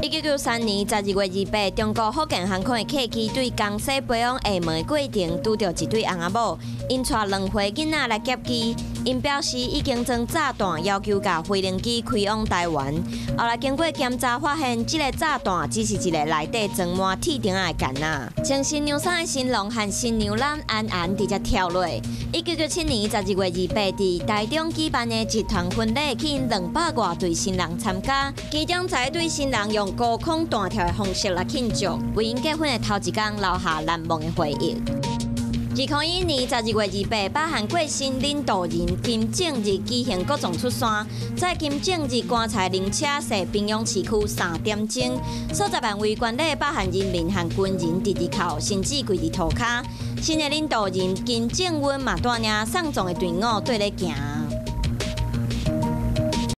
1993年12月28日，中国福建航空的客机对江西飞往厦门的过程，拄到一对翁仔某，因带2岁囡仔来劫机。因表示已经将炸弹要求甲飞行机开往台湾。后来经过检查发现，这个炸弹只是一个内底装满铁钉的杆仔。穿新娘衫的新郎和新娘郎安安直接跳落。1997年12月28日，台中举办的集团婚礼，吸引200多对新人参加，其中一对新人用高空弹跳的方式来庆祝，为因结婚的头一天留下难忘的回忆。2001年12月28日，北韩国新领导人金正日举行各种出山，在金正日棺材灵车驶平壤市区3点钟，数十万围观的北韩人民和军人直靠，甚至跪伫涂骹。新的领导人金正恩嘛带领送葬的队伍对咧行。